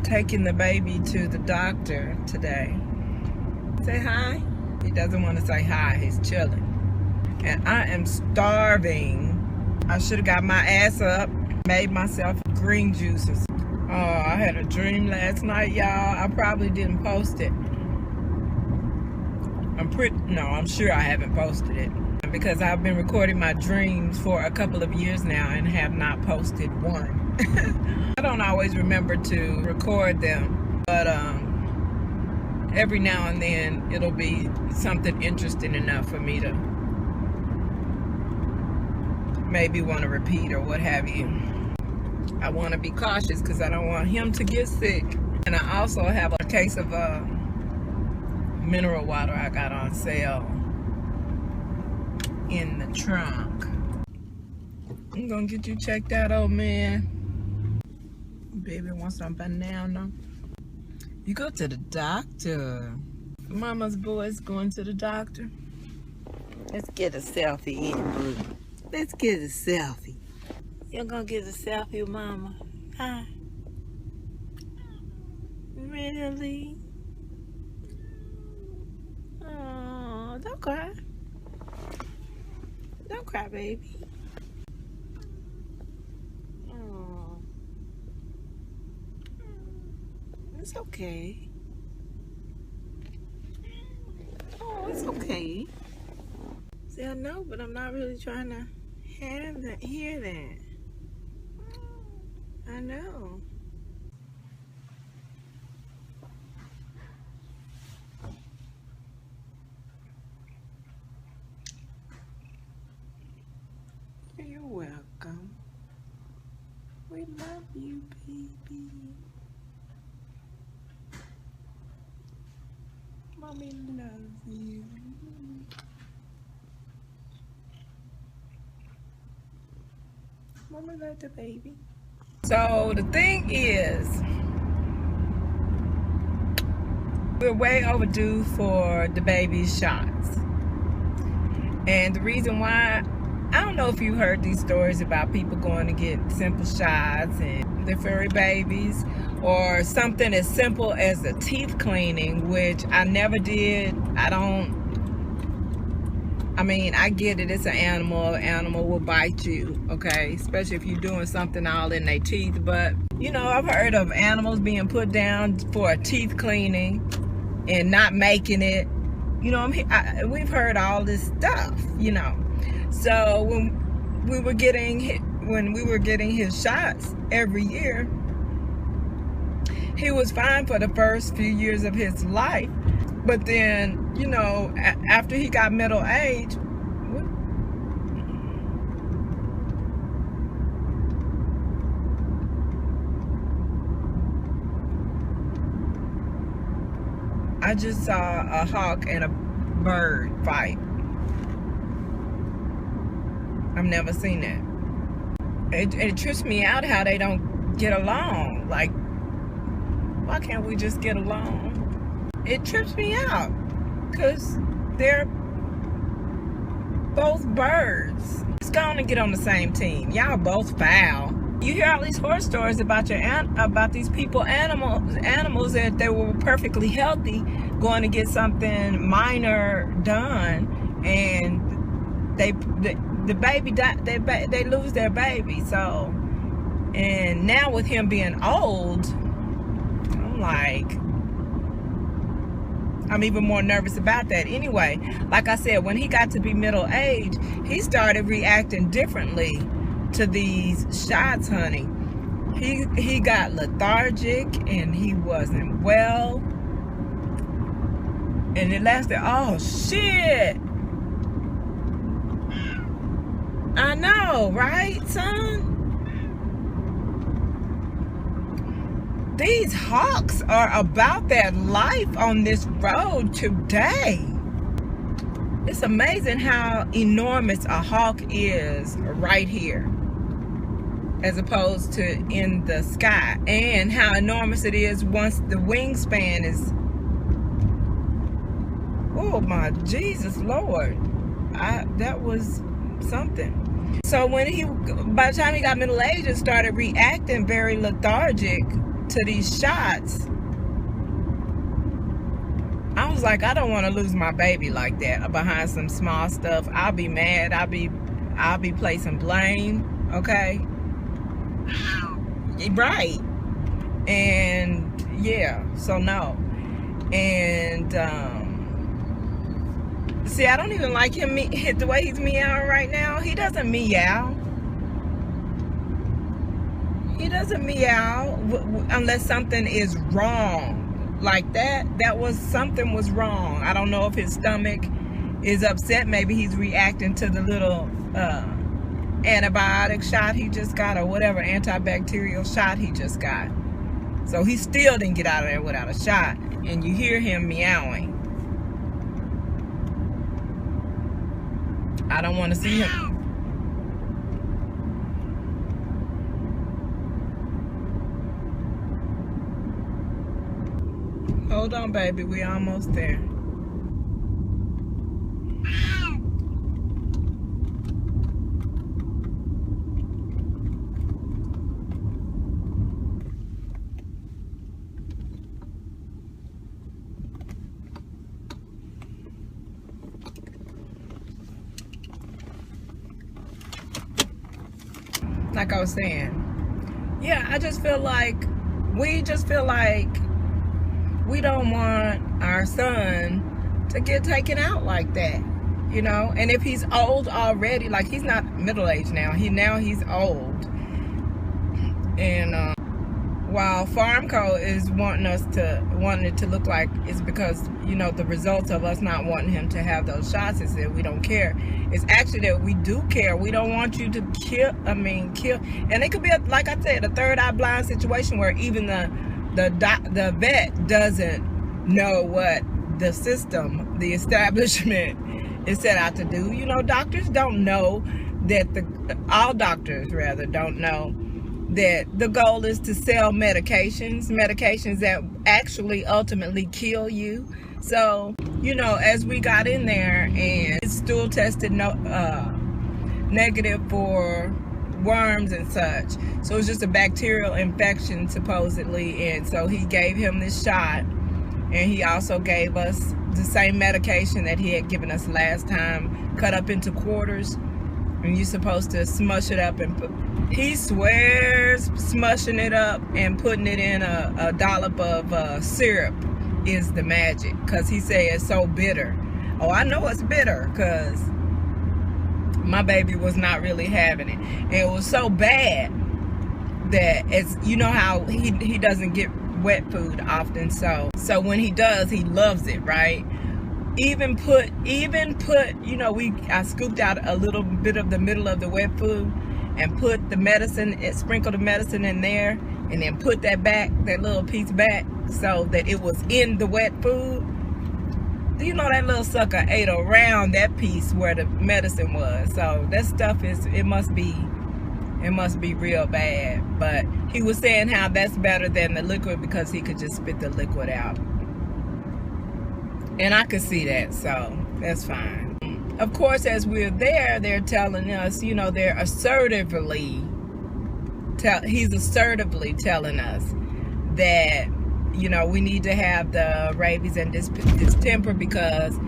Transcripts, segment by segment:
taking the baby to the doctor today. Say hi. He doesn't want to say hi. He's chilling. And I am starving. I should have got my ass up, made myself green juices. Oh, I had a dream last night, y'all. I probably didn't post it. I'm sure I haven't posted it, because I've been recording my dreams for a couple of years now and have not posted one. I don't always remember to record them, but every now and then it'll be something interesting enough for me to maybe want to repeat or what have you. I want to be cautious because I don't want him to get sick. And I also have a case of mineral water I got on sale in the trunk. I'm gonna get you checked out, old man. Baby wants some banana. You go to the doctor. Mama's boy's going to the doctor. Let's get a selfie in, boo. Let's get a selfie. You're gonna get a selfie with Mama? Huh? Really? Oh, don't cry. Don't cry, baby. Oh. It's okay. Oh, it's okay. See, I know, but I'm not really trying to hear that. I know. You're welcome. We love you, baby. Mommy loves you. Mama loves the baby. So the thing is, we're way overdue for the baby's shots. And the reason why, I don't know if you heard these stories about people going to get simple shots and their furry babies, or something as simple as a teeth cleaning, which I never did. I mean, I get it, it's an animal. An animal will bite you, okay? Especially if you're doing something all in their teeth. But, you know, I've heard of animals being put down for a teeth cleaning and not making it. You know, we've heard all this stuff, you know. So when we were getting his shots every year, he was fine for the first few years of his life. But then, you know, after he got middle age, I just saw a hawk and a bird fight. I've never seen that. It trips me out how they don't get along. Like, why can't we just get along? It trips me out because they're both birds. It's going to get on the same team. Y'all both foul. You hear all these horror stories about these people, animals that they were perfectly healthy, going to get something minor done, and the baby they lose their baby. So, and now with him being old, I'm like, I'm even more nervous about that. Anyway, like I said, when he got to be middle age, he started reacting differently to these shots, honey. He got lethargic and he wasn't well. And it lasted, oh shit. I know, right, son? These hawks are about their life on this road today. It's amazing how enormous a hawk is right here, as opposed to in the sky, and how enormous it is once the wingspan is, oh my Jesus Lord, that was something. So when by the time he got middle age and started reacting very lethargic, to these shots, I was like, I don't want to lose my baby like that behind some small stuff. I'll be mad. I'll be placing blame. Okay. Right. And yeah, so no. And see, I don't even like him the way he's meowing right now. He doesn't meow. He doesn't meow unless something is wrong. Like that something was wrong. I don't know if his stomach is upset. Maybe he's reacting to the little antibiotic shot he just got, or whatever antibacterial shot he just got. So he still didn't get out of there without a shot, and you hear him meowing. I don't want to see him. Hold on, baby. We almost there. Like I was saying, yeah, I just feel like we don't want our son to get taken out like that, you know. And if he's old already, like he's not middle-aged now, he's old. And while pharmkkko is wanting it to look like it's because, you know, the results of us not wanting him to have those shots is that we don't care. It's actually that we do care. We don't want you to kill. And it could be, like I said, a third eye blind situation where even the vet doesn't know what the system, the establishment is set out to do. You know, doctors don't know that all doctors rather don't know that the goal is to sell medications that actually ultimately kill you. So, you know, as we got in there and his stool tested negative for worms and such, so it's just a bacterial infection supposedly. And so he gave him this shot, and he also gave us the same medication that he had given us last time, cut up into quarters, and you're supposed to smush it up. And he swears smushing it up and putting it in a dollop of syrup is the magic, because he said it's so bitter. Oh, I know it's bitter because my baby was not really having it. And it was so bad that, it's, you know how he doesn't get wet food often, so when he does, he loves it, right? Even put, you know, I scooped out a little bit of the middle of the wet food and put the medicine, sprinkled the medicine in there, and then put that little piece back so that it was in the wet food. You know, that little sucker ate around that piece where the medicine was. So that stuff it must be real bad. But he was saying how that's better than the liquid because he could just spit the liquid out. And I could see that, so that's fine. Of course, as we're there, they're telling us, you know, he's assertively telling us that, you know, we need to have the rabies and distemper because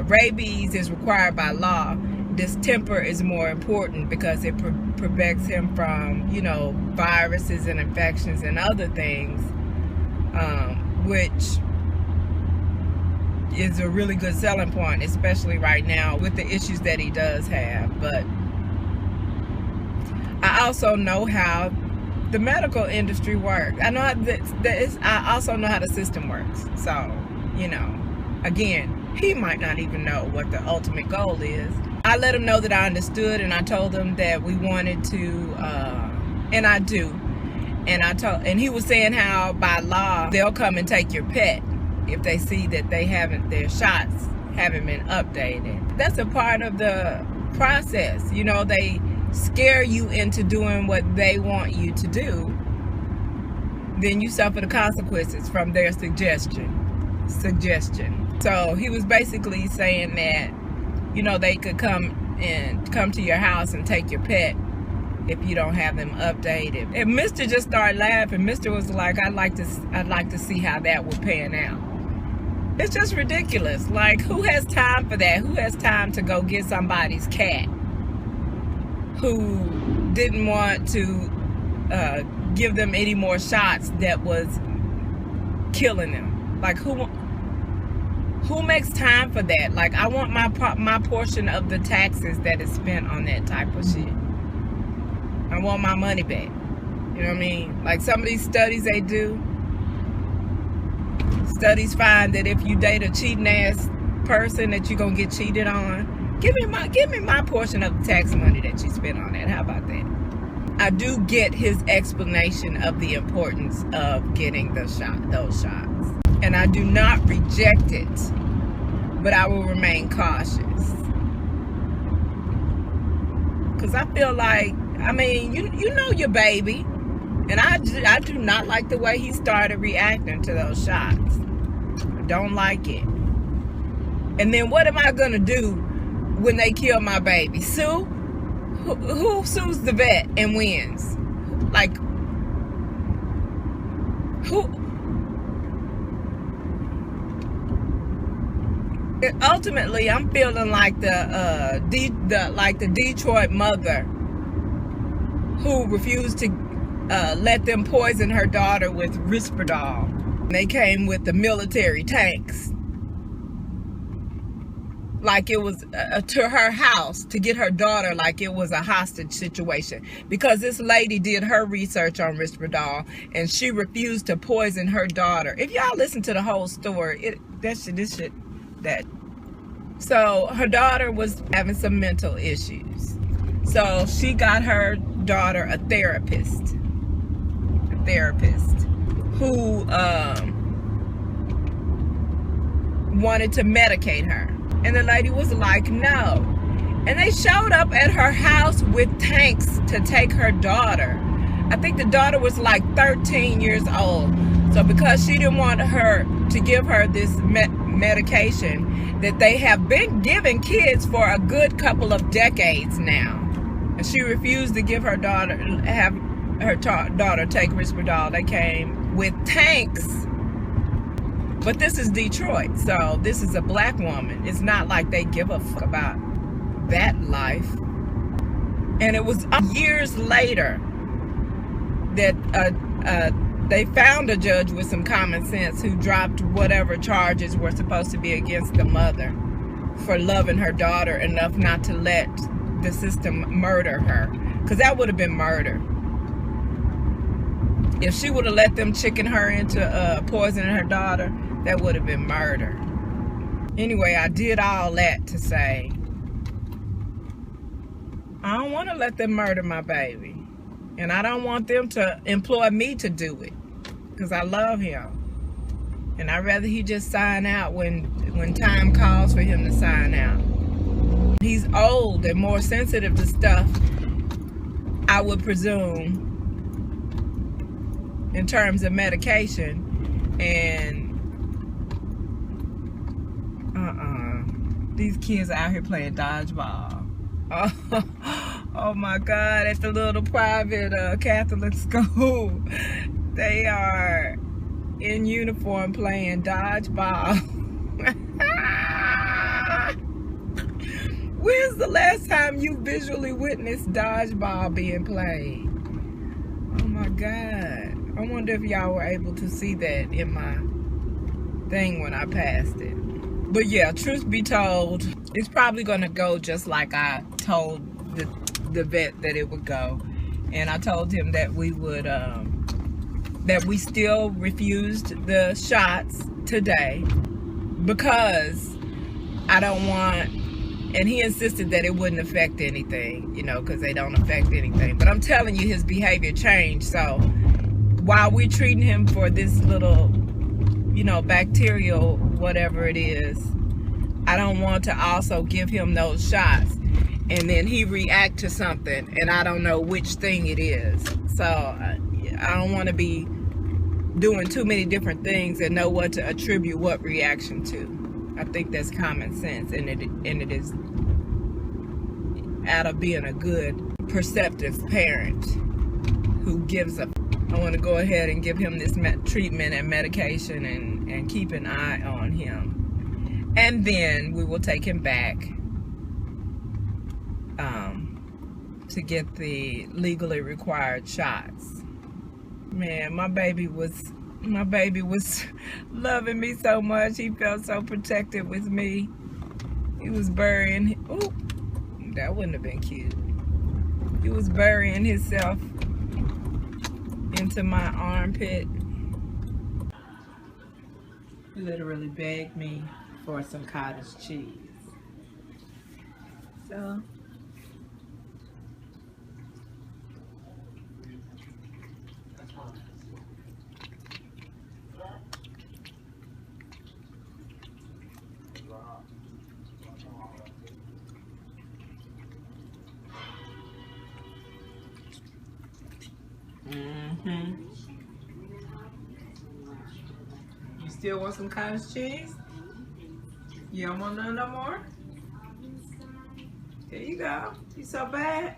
rabies is required by law. Distemper is more important because it protects him from, you know, viruses and infections and other things, which is a really good selling point, especially right now with the issues that he does have. But I also know how the medical industry works. I know how I also know how the system works. So, you know, again, he might not even know what the ultimate goal is. I let him know that I understood, and I told him that we wanted to, and I do. And he was saying how by law they'll come and take your pet if they see that their shots haven't been updated. That's a part of the process. You know, they scare you into doing what they want you to do. Then you suffer the consequences from their suggestion. So he was basically saying that, you know, they could come to your house and take your pet if you don't have them updated. And Mr. just started laughing. Mr. was like, I'd like to see how that would pan out. It's just ridiculous. Like, who has time for that? Who has time to go get somebody's cat who didn't want to give them any more shots that was killing them? Like, who makes time for that? Like, I want my portion of the taxes that is spent on that type of shit. I want my money back. You know what I mean? Like, some of these studies they do, studies find that if you date a cheating ass person that you're gonna get cheated on. Give me my portion of the tax money that you spent on that. How about that? I do get his explanation of the importance of getting those shots. And I do not reject it, but I will remain cautious. Because I feel like, I mean, you know your baby. And I do not like the way he started reacting to those shots. I don't like it. And then what am I going to do when they kill my baby? Sue? Who sues the vet and wins? Like, who? Ultimately, I'm feeling like the Detroit mother who refused to let them poison her daughter with Risperdal. They came with the military tanks, like it was to her house to get her daughter, like it was a hostage situation, because this lady did her research on Risperdal and she refused to poison her daughter. If y'all listen to the whole story, so her daughter was having some mental issues, so she got her daughter a therapist who wanted to medicate her. And the lady was like, no. And they showed up at her house with tanks to take her daughter. I think the daughter was like 13 years old. So because she didn't want her to give her this medication that they have been giving kids for a good couple of decades now, and she refused to give her daughter, daughter take Risperdal, they came with tanks. But this is Detroit, so this is a black woman. It's not like they give a fuck about that life. And it was years later that they found a judge with some common sense who dropped whatever charges were supposed to be against the mother for loving her daughter enough not to let the system murder her, because that would have been murder. If she would have let them chicken her into poisoning her daughter, that would have been murder. Anyway, I did all that to say, I don't want to let them murder my baby. And I don't want them to employ me to do it, because I love him. And I'd rather he just sign out when time calls for him to sign out. He's old and more sensitive to stuff, I would presume, in terms of medication. And these kids out here playing dodgeball. Oh my God, at the little private Catholic school, they are in uniform playing dodgeball. When's the last time you visually witnessed dodgeball being played? Oh my God. I wonder if y'all were able to see that in my thing when I passed it. But yeah, truth be told, it's probably gonna go just like I told the vet that it would go. And I told him that we would, that we still refused the shots today because I don't want, and he insisted that it wouldn't affect anything, you know, because they don't affect anything. But I'm telling you, his behavior changed. So while we're treating him for this little, you know, bacterial, whatever it is, I don't want to also give him those shots and then he react to something and I don't know which thing it is. So I don't want to be doing too many different things and know what to attribute what reaction to. I think that's common sense, and it is out of being a good perceptive parent who gives a. I want to go ahead and give him this treatment and medication and keep an eye on him. And then we will take him back to get the legally required shots. Man, my baby was loving me so much. He felt so protected with me. He was burying, ooh, that wouldn't have been cute. He was burying himself into my armpit. He literally begged me for some cottage cheese. So you still want some cottage cheese? You don't want none no more? There you go. You so bad?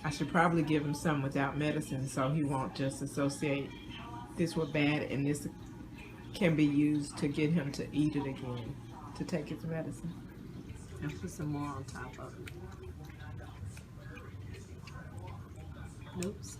I should probably give him some without medicine so he won't just associate this with bad, and this can be used to get him to eat it again, to take his medicine. And put some more on top of it. Oops.